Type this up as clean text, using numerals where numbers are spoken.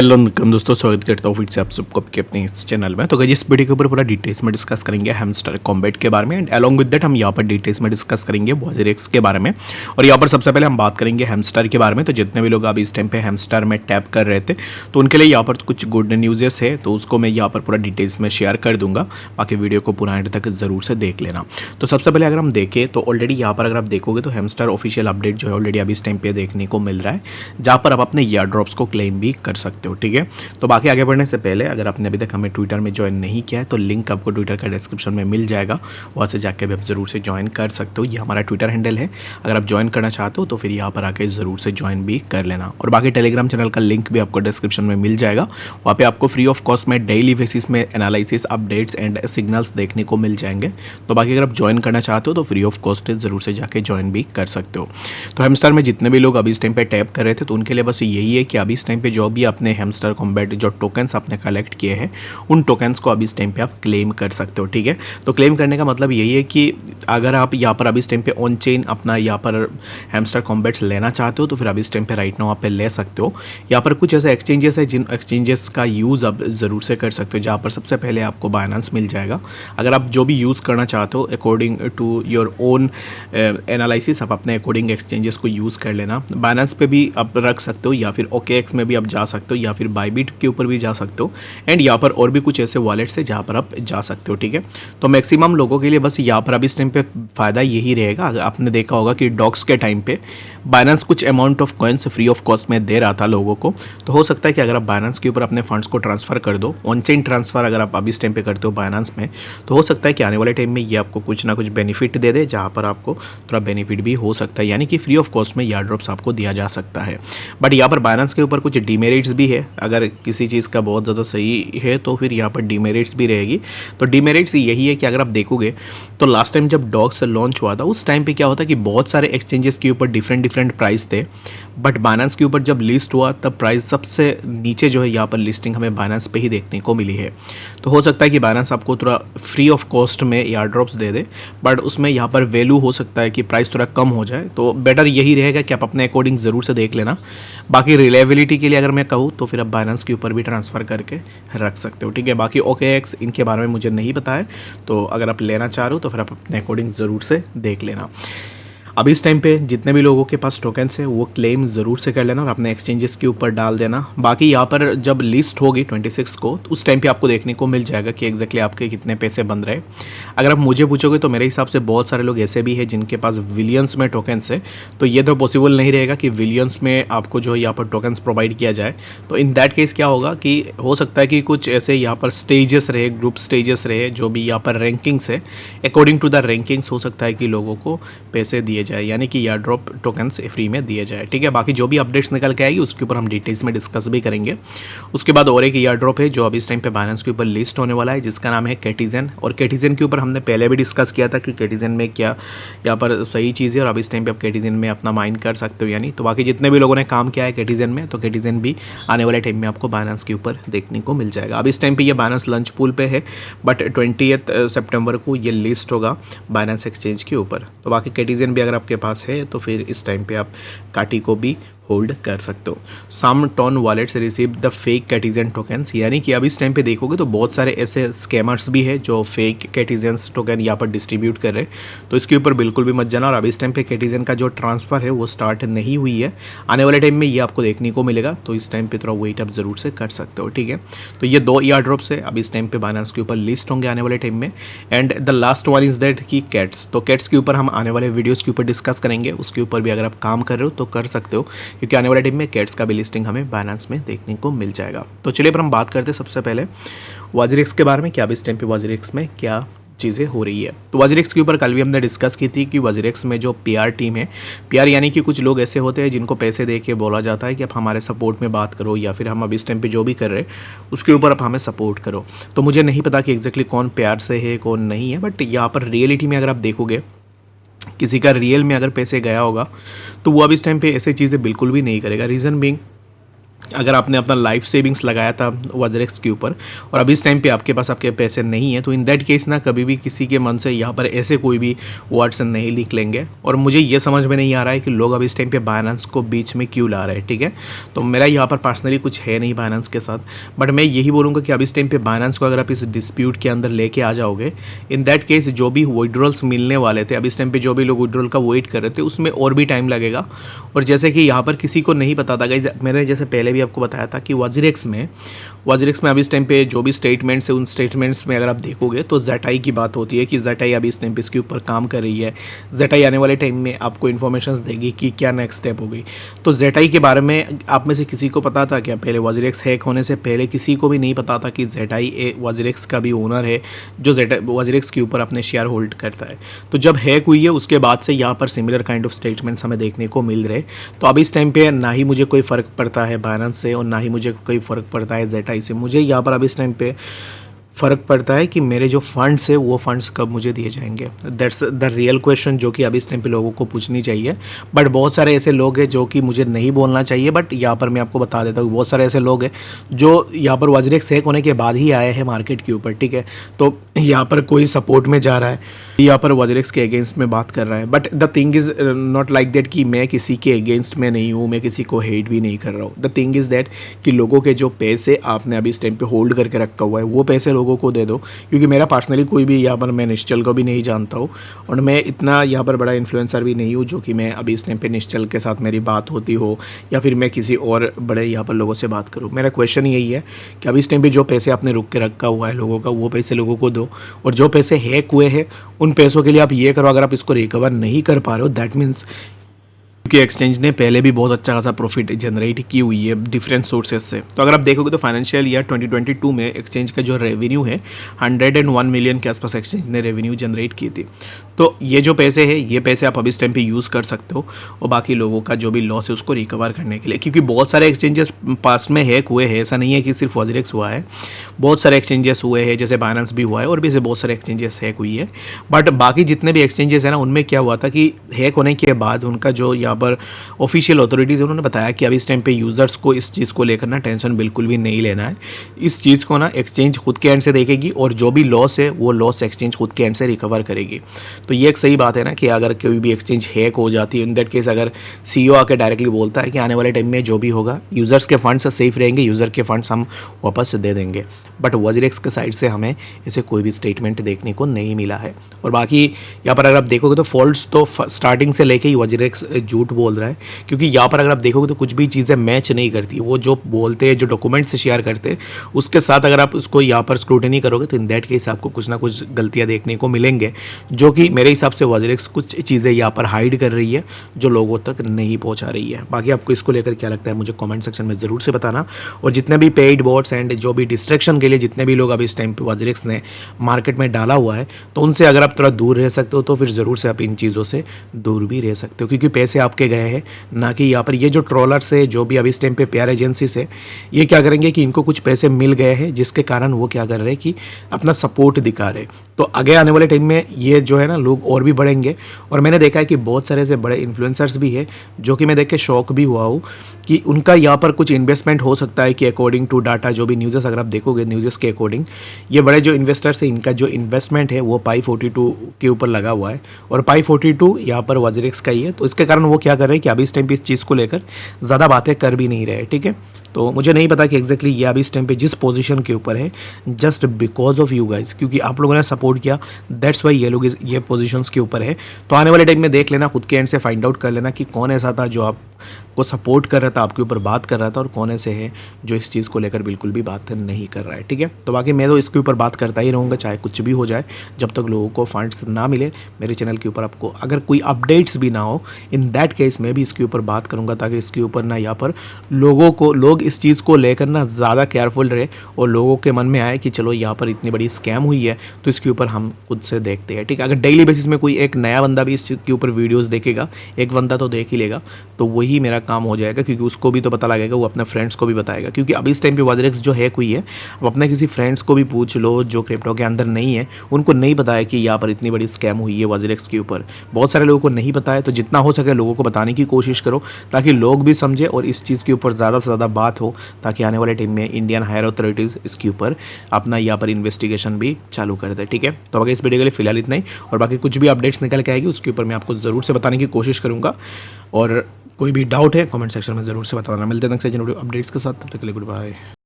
Hello नमस्कार दोस्तों, स्वागत करता हूँ फिर से आप सबको आपके अपने इस चैनल में। तो गाइस इस वीडियो के ऊपर पूरा डिटेल्स में डिस्कस करेंगे हैमस्टर कॉम्बैट के बारे में एंड अलॉन्ग विद दैट हम यहाँ पर डिटेल्स में डिस्कस करेंगे वॉजरेक्स के बारे में। और यहाँ पर सबसे पहले हम बात करेंगे हैमस्टर के बारे में। तो जितने भी लोग अभी इस टाइम पे हैमस्टर में टैप कर रहे थे तो उनके लिए यहाँ पर कुछ गुड न्यूज़ेस है, तो उसको मैं यहाँ पर पूरा डिटेल्स में शेयर कर दूंगा। बाकी वीडियो को पूरा एंड तक ज़रूर से देख लेना। तो सबसे पहले अगर हम देखें तो ऑलरेडी यहाँ पर अगर आप देखोगे तो हैमस्टर ऑफिशियल अपडेट जो है ऑलरेडी अभी इस टाइम पे देखने को मिल रहा है, जहाँ पर आप अपने ईयर ड्रॉप्स को क्लेम भी कर सकते हो। ठीक है, तो बाकी आगे बढ़ने से पहले अगर आपने अभी तक हमें ट्विटर में ज्वाइन नहीं किया है तो लिंक आपको ट्विटर का डिस्क्रिप्शन में मिल जाएगा, वहाँ से जाकर भी आप ज़रूर से ज्वाइन कर सकते हो। ये हमारा ट्विटर हैंडल है, अगर आप ज्वाइन करना चाहते हो तो फिर यहाँ पर आके ज़रूर से ज्वाइन भी कर लेना। और बाकी टेलीग्राम चैनल का लिंक भी आपको डिस्क्रिप्शन में मिल जाएगा, वहाँ पर आपको फ्री ऑफ कॉस्ट में डेली बेसिस में एनालिसिस, अपडेट्स एंड सिग्नल्स देखने को मिल जाएंगे। तो बाकी अगर आप ज्वाइन करना चाहते हो तो फ्री ऑफ कॉस्ट ज़रूर से जाके ज्वाइन भी कर सकते हो। तो हैमस्टर में जितने भी लोग अभी इस टाइम पे टैप कर रहे थे तो उनके लिए बस यही है कि अभी इस टाइम पे जो भी अपने हैमस्टर कॉम्बैट जो टोकन्स आपने कलेक्ट किए हैं उन टोकन्स को अभी इस टाइम पे आप क्लेम कर सकते हो। ठीक है, तो क्लेम करने का मतलब यही है कि अगर आप यहाँ पर अभी इस टाइम पे ऑन चेन अपना यहाँ पर हैमस्टर कॉम्बैट्स लेना चाहते हो तो फिर अभी इस टाइम पे राइट नाउ आप पे ले सकते हो। यहाँ पर कुछ ऐसे एक्सचेंजेस है जिन एक्सचेंजेस का यूज़ आप ज़रूर से कर सकते हो, जहाँ पर सबसे पहले आपको बाइनेंस मिल जाएगा। अगर आप जो भी यूज़ करना चाहते हो according to your own analysis आप अपने अकॉर्डिंग एक्सचेंजेस को यूज़ कर लेना। बाइनेंस पे भी आप रख सकते हो या फिर OKX में भी आप जा सकते हो या फिर बाइबिट के ऊपर भी जा सकते हो। एंड यहाँ पर और भी कुछ ऐसे वॉलेट्स है जहाँ पर आप जा सकते हो। ठीक है, तो मैक्सिमम लोगों के लिए बस यहाँ पर अभी इस टाइम पे फ़ायदा यही रहेगा। अगर आपने देखा होगा कि डॉक्स के टाइम पे बाइनेंस कुछ amount of coins free of cost में दे रहा था लोगों को, तो हो सकता है कि अगर आप बाइनेंस के ऊपर अपने फंड्स को ट्रांसफ़र कर दो, ऑन चेन ट्रांसफ़र अगर आप अभी इस टाइम पे करते हो बाइनेंस में, तो हो सकता है कि आने वाले टाइम में ये आपको कुछ ना कुछ बेनिफिट दे दे, जहाँ पर आपको थोड़ा बेनिफिट भी हो सकता है, यानी कि फ्री ऑफ कॉस्ट में ईयर ड्रॉप्स आपको दिया जा सकता है। बट यहाँ पर बाइनेंस के ऊपर कुछ डीमेरिट्स भी है। अगर किसी चीज़ का बहुत ज़्यादा सही है तो फिर यहाँ पर डीमेरिट्स भी रहेगी। तो डीमेरिट्स यही है कि अगर आप देखोगे तो लास्ट टाइम जब डॉक्स लॉन्च हुआ था उस टाइम पे क्या होता है कि बहुत सारे एक्सचेंजेस के ऊपर डिफरेंट प्राइस थे, बट बाइनेंस के ऊपर जब लिस्ट हुआ तब प्राइस सबसे नीचे जो है यहाँ पर लिस्टिंग हमें बाइनेंस पे ही देखने को मिली है। तो हो सकता है कि बाइनेंस आपको थोड़ा फ्री ऑफ कॉस्ट में ear drops they they, but उसमें यहाँ पर वैल्यू हो सकता है कि प्राइस थोड़ा कम हो जाए। तो बेटर यही रहेगा कि आप अपने अकॉर्डिंग ज़रूर से देख लेना। बाकी रिलायबिलिटी के लिए अगर मैं कहूँ तो फिर आप बाइनेंस के ऊपर भी ट्रांसफ़र करके रख सकते हो। ठीक है, बाकी OKX इनके बारे में मुझे नहीं पता है, तो अगर आप लेना चाह रहे हो तो फिर आप अपने अकॉर्डिंग ज़रूर से देख लेना। अभी इस टाइम पे जितने भी लोगों के पास टोकन्स है वो क्लेम ज़रूर से कर लेना और अपने एक्सचेंजेस के ऊपर डाल देना। बाकी यहाँ पर जब लिस्ट होगी 26 को तो उस टाइम पे आपको देखने को मिल जाएगा कि एग्जैक्टली आपके कितने पैसे बन रहे हैं। अगर आप मुझे पूछोगे तो मेरे हिसाब से बहुत सारे लोग ऐसे भी हैं जिनके पास विलियंस में टोकन्स है, तो ये तो पॉसिबल नहीं रहेगा कि विलियंस में आपको जो है यहाँ पर टोकन्स प्रोवाइड किया जाए। तो इन दैट केस क्या होगा कि हो सकता है कि कुछ ऐसे यहाँ पर स्टेजेस रहे, ग्रुप स्टेजेस रहे, जो भी यहाँ पर रैंकिंग्स है, अकॉर्डिंग टू द रैंकिंग्स हो सकता है कि लोगों को पैसे दिए जाए, यानी कि ईयर ड्रॉप टोकन्स फ्री में दिए जाए। ठीक है, बाकी जो भी अपडेट्स निकल के आएगी उसके ऊपर हम डिटेल्स में डिस्कस भी करेंगे। उसके बाद और एक ईयर ड्रॉप है जो अभी इस टाइम पे बाइनेंस के ऊपर लिस्ट होने वाला है, जिसका नाम है कैटिजन। और कैटिजन के ऊपर हमने पहले भी डिस्कस किया था कि कैटिजन में क्या यहाँ पर सही चीज़ है और अभी इस टाइम पे आप कैटिजन में अपना माइन कर सकते हो। यानी तो बाकी जितने भी लोगों ने काम किया है कैटिजन में, तो कैटिजन भी आने वाले टाइम में आपको बाइनेंस के ऊपर देखने को मिल जाएगा। अभी इस टाइम पे ये बाइनेंस लंच पूल पे है, बट 20 सितंबर को ये लिस्ट होगा बाइनेंस एक्सचेंज के ऊपर। तो बाकी कैटिजन भी अगर आपके पास है तो फिर इस टाइम पे आप काटी को भी होल्ड कर सकते हो। Some TON wallets receive the fake Catizen tokens, यानी कि अब इस टाइम पे देखोगे तो बहुत सारे ऐसे स्कैमर्स भी है जो फेक कैटिजन्स टोकन यहाँ पर डिस्ट्रीब्यूट कर रहे हैं, तो इसके ऊपर बिल्कुल भी मत जाना। और अब इस टाइम पे कैटिजन का जो ट्रांसफ़र है वो स्टार्ट नहीं हुई है, आने वाले टाइम में ये आपको देखने को मिलेगा, तो इस टाइम पे थोड़ा वेट आप ज़रूर से कर सकते हो। ठीक है, तो ये 2 ईयर ड्रॉप्स है अभी इस टाइम पे बाइनेंस के ऊपर लिस्ट होंगे आने वाले टाइम में। And the last one is that कि कैट्स, तो कैट्स के ऊपर हम आने वाले वीडियोज़ के ऊपर डिस्कस करेंगे, उसके ऊपर भी अगर आप काम कर रहे हो तो कर सकते हो, क्योंकि आने वाले टाइम में कैट्स का भी लिस्टिंग हमें बाइनेंस में देखने को मिल जाएगा। तो चलिए पर हम बात करते हैं सबसे पहले वॉजरेक्स के बारे में कि अब इस टाइम पे वॉजरेक्स में क्या चीज़ें हो रही है। तो वॉजरेक्स के ऊपर कल भी हमने डिस्कस की थी कि वॉजरेक्स में जो PR टीम है, PR यानी कि कुछ लोग ऐसे होते हैं जिनको पैसे दे के बोला जाता है कि आप हमारे सपोर्ट में बात करो या फिर हम अब इस टाइम पे जो भी कर रहे हैं उसके ऊपर आप हमें सपोर्ट करो। तो मुझे नहीं पता कि एग्जैक्टली कौन PR से है कौन नहीं है, बट यहाँ पर रियलिटी में अगर आप देखोगे किसी का रियल में अगर पैसे गया होगा तो वो अब इस टाइम पे ऐसी चीज़ें बिल्कुल भी नहीं करेगा। रीज़न बीइंग अगर आपने अपना लाइफ सेविंग्स लगाया था वजरेक्स के ऊपर और अभी इस टाइम पे आपके पास आपके पैसे नहीं है, तो इन दैट केस ना कभी भी किसी के मन से यहाँ पर ऐसे कोई भी वर्ड्स नहीं लिख लेंगे। और मुझे ये समझ में नहीं आ रहा है कि लोग अभी इस टाइम पे बाइनेंस को बीच में क्यों ला रहे हैं, ठीक है। तो मेरा यहाँ पर पर्सनली कुछ है नहीं बाइनेंस के साथ, बट मैं यही बोलूँगा कि अभी इस टाइम पे बाइनेंस को अगर आप इस डिस्प्यूट के अंदर लेके आ जाओगे, इन दैट केस जो भी विड्रॉल्स मिलने वाले थे, अभी इस टाइम पे जो भी लोग विड्रॉल का वेट कर रहे थे, उसमें और भी टाइम लगेगा। और जैसे कि यहाँ पर किसी को नहीं पता था गाइस, मैंने जैसे पहले भी आपको बताया था कि वजरेक्स में अभी इस टाइम पे जो भी स्टेटमेंट्स है, उन स्टेटमेंट्स में अगर आप देखोगे तो जेटाई की बात होती है कि जेटाई अभी इस टाइम पे इसके ऊपर काम कर रही है। जेटाई आने वाले टाइम में आपको इन्फॉर्मेशन देगी कि क्या नेक्स्ट स्टेप होगी। तो जेटाई के बारे में आप में से किसी को पता था क्या? पहले वजरेक्स हैक होने से पहले किसी को भी नहीं पता था कि जेटाई वजरेक्स का भी ओनर है, जो वजरेक्स के ऊपर अपने शेयर होल्ड करता है। तो जब हैक हुई है उसके बाद से यहाँ पर सिमिलर काइंड ऑफ स्टेटमेंट्स हमें देखने को मिल रहे। तो अभी इस टाइम पे ना ही मुझे कोई फ़र्क पड़ता है बाइनेंस से और ना ही मुझे कोई फ़र्क पड़ता है जेटाई से। मुझे यहाँ पर अभी इस टाइम पे फ़र्क पड़ता है कि मेरे जो फंड्स है वो फंड्स कब मुझे दिए जाएंगे। दैट्स द रियल क्वेश्चन जो कि अभी इस टाइम पे लोगों को पूछनी चाहिए। बट बहुत सारे ऐसे लोग हैं जो कि मुझे नहीं बोलना चाहिए, बट यहाँ पर मैं आपको बता देता हूँ बहुत सारे ऐसे लोग हैं जो यहाँ पर वजरेक्स हैक होने के बाद ही आए हैं मार्केट के ऊपर, ठीक है। तो यहाँ पर कोई सपोर्ट में जा रहा है, यहाँ पर वजरेक्स के अगेंस्ट में बात कर रहा है, but the thing is not like that कि मैं किसी के अगेंस्ट में नहीं हूँ, मैं किसी को हेट भी नहीं कर रहा हूँ। द थिंग इज़ दैट कि लोगों के जो पैसे आपने अभी इस टाइम पे होल्ड करके रखा हुआ है वो पैसे लोगों को दे दो। क्योंकि मेरा पर्सनली कोई भी यहाँ पर, मैं निश्चल को भी नहीं जानता हूँ और मैं इतना यहाँ पर बड़ा इन्फ्लुएंसर भी नहीं हूँ जो कि मैं अभी इस टाइम पे निश्चल के साथ मेरी बात होती हो या फिर मैं किसी और बड़े यहाँ पर लोगों से बात करूँ। मेरा क्वेश्चन यही है कि अभी इस टाइम पे जो पैसे आपने रुक के रखा हुआ है लोगों का, वो पैसे लोगों को दो। और जो पैसे हैक हुए हैं उन पैसों के लिए आप ये करो, अगर आप इसको रिकवर नहीं कर पा रहे हो दैट मीन्स क्योंकि एक्सचेंज ने पहले भी बहुत अच्छा खासा प्रॉफिट जनरेट की हुई है डिफरेंट सोर्सेज से। तो अगर आप देखोगे तो फाइनेंशियल ईयर 2022 में एक्सचेंज का जो रेवेन्यू है 101 मिलियन के आसपास एक्सचेंज ने रेवेन्यू जनरेट की थी। तो ये जो पैसे है ये पैसे आप अभी इस टाइम पे यूज़ कर सकते हो और बाकी लोगों का जो भी लॉस है उसको रिकवर करने के लिए, क्योंकि बहुत सारे एक्सचेंजेस पास्ट में हैक हुए हैं। ऐसा नहीं है कि सिर्फ वजरेक्स हुआ है, बहुत सारे एक्सचेंजेस हुए हैं, जैसे बाइनेंस भी हुआ है और भी ऐसे बहुत सारे एक्सचेंजेस हैक हुई है। बट बाकी जितने भी एक्सचेंजेस हैं ना, उनमें क्या हुआ था कि हैक होने के बाद उनका जो यहाँ पर ऑफिशियल अथॉरिटीज़ उन्होंने बताया कि अभी इस टाइम पे यूज़र्स को इस चीज़ को लेकर ना टेंशन बिल्कुल भी नहीं लेना है। इस चीज़ को ना एक्सचेंज खुद के एंड से देखेगी और जो भी लॉस है वो लॉस एक्सचेंज खुद के एंड से रिकवर करेगी। तो ये एक सही बात है ना कि अगर कोई भी एक्सचेंज हैक हो जाती है, इन दैट केस अगर सीईओ आके डायरेक्टली बोलता है कि आने वाले टाइम में जो भी होगा यूज़र्स के फंड्स सेफ रहेंगे, यूज़र के फंड्स हम वापस दे देंगे। बट वजरेक्स के साइड से हमें ऐसे कोई भी स्टेटमेंट देखने को नहीं मिला है। और बाकी यहाँ पर अगर आप देखोगे तो फॉल्ट्स तो स्टार्टिंग से लेके ही वजरेक्स झूठ बोल रहा है, क्योंकि यहाँ पर अगर आप देखोगे तो कुछ भी चीज़ें मैच नहीं करती। वो जो बोलते हैं, जो डॉक्यूमेंट से शेयर करते हैं, उसके साथ अगर आप उसको यहाँ पर स्क्रूटनी करोगे तो इन दैट केस आपको कुछ ना कुछ गलतियाँ देखने को मिलेंगे, जो कि मेरे हिसाब से वजरेक्स कुछ चीज़ें यहाँ पर हाइड कर रही है जो लोगों तक नहीं पहुँचा रही है। बाकी आपको इसको लेकर क्या लगता है मुझे कॉमेंट सेक्शन में ज़रूर से बताना। और जितने भी पेड बॉट्स एंड जो भी डिस्ट्रैक्शन के लिए जितने भी लोग अभी इस टाइम पे वजरेक्स ने मार्केट में डाला हुआ है, तो उनसे अगर आप थोड़ा दूर रह सकते हो तो फिर ज़रूर से आप इन चीज़ों से दूर भी रह सकते हो, क्योंकि पैसे आपके गए हैं ना कि यहाँ पर ये जो ट्रोलर्स है, जो भी अभी इस टाइम पे पीआर एजेंसी से, ये क्या करेंगे कि इनको कुछ पैसे मिल गए हैं जिसके कारण वो क्या कर रहे हैं कि अपना सपोर्ट दिखा रहे। तो आगे आने वाले टाइम में ये जो है ना लोग और भी बढ़ेंगे। और मैंने देखा है कि बहुत सारे ऐसे बड़े इन्फ्लुएंसर्स भी है जो कि मैं देख के शौक भी हुआ हूँ कि उनका यहाँ पर कुछ इन्वेस्टमेंट हो सकता है कि अकॉर्डिंग टू डाटा जो भी न्यूज़ेस अगर आप देखोगे न्यूज़ेस के अकॉर्डिंग, ये बड़े जो इन्वेस्टर्स हैं इनका जो इन्वेस्टमेंट है वो पाई 42 के ऊपर लगा हुआ है और पाई 42 यहाँ पर वजरेक्स का ही है। तो इसके कारण वो क्या कर रहे हैं कि अभी इस टाइम पे इस चीज़ को लेकर ज़्यादा बातें कर भी नहीं रहे, ठीक है। तो मुझे नहीं पता कि एग्जैक्टली ये अभी इस टाइम पे जिस पोजीशन के ऊपर है, just because of you guys, क्योंकि आप लोगों ने सपोर्ट किया, दैट्स वाई ये लोग ये पोजीशंस के ऊपर है। तो आने वाले टाइम में देख लेना, खुद के एंड से फाइंड आउट कर लेना कि कौन ऐसा था जो आपको सपोर्ट कर रहा था, आपके ऊपर बात कर रहा था, और कौन ऐसे है जो इस चीज़ को लेकर बिल्कुल भी बात नहीं कर रहा है, ठीक है। तो बाकी मैं तो इसके ऊपर बात करता ही रहूँगा चाहे कुछ भी हो जाए, जब तक लोगों को फंड्स ना मिले मेरे चैनल के ऊपर। आपको अगर कोई अपडेट्स भी ना हो, इन दैट केस मैं भी इसके ऊपर बात करूँगा ताकि इसके ऊपर ना यहाँ पर लोग इस चीज़ को लेकर ना ज़्यादा केयरफुल रहे और लोगों के मन में आए कि चलो यहाँ पर इतनी बड़ी स्कैम हुई है तो इसके ऊपर हम खुद से देखते हैं, ठीक है। अगर डेली बेसिस में कोई एक नया बंदा भी इसके ऊपर वीडियोस देखेगा, एक बंदा तो देख ही लेगा, तो वही मेरा काम हो जाएगा, क्योंकि उसको भी तो पता लगेगा, वो अपने फ्रेंड्स को भी बताएगा। क्योंकि अभी इस टाइम पे वजरेक्स जो हैक हुई है, अब अपने किसी फ्रेंड्स को भी पूछ लो जो क्रिप्टो के अंदर नहीं है, उनको नहीं पता है कि यहाँ पर इतनी बड़ी स्कैम हुई है वजरेक्स के ऊपर। बहुत सारे लोगों को नहीं पता है, तो जितना हो सके लोगों को बताने की कोशिश करो ताकि लोग भी समझे और इस चीज़ के ऊपर ज़्यादा से ज़्यादा बात बात हो, ताकि आने वाले टाइम में इंडियन हायर अथॉरिटीज़ इसके ऊपर अपना यहाँ पर इन्वेस्टिगेशन भी चालू कर दे। ठीक है, तो अगर इस वीडियो के लिए फिलहाल इतना ही, और बाकी कुछ भी अपडेट्स निकल के आएगी उसके ऊपर मैं आपको ज़रूर से बताने की कोशिश करूँगा। और कोई भी डाउट है कमेंट सेक्शन में ज़रूर से बताना। मिलते हैं नेक्स्ट अपडेट्स के साथ, तब तक के लिए गुड बाय।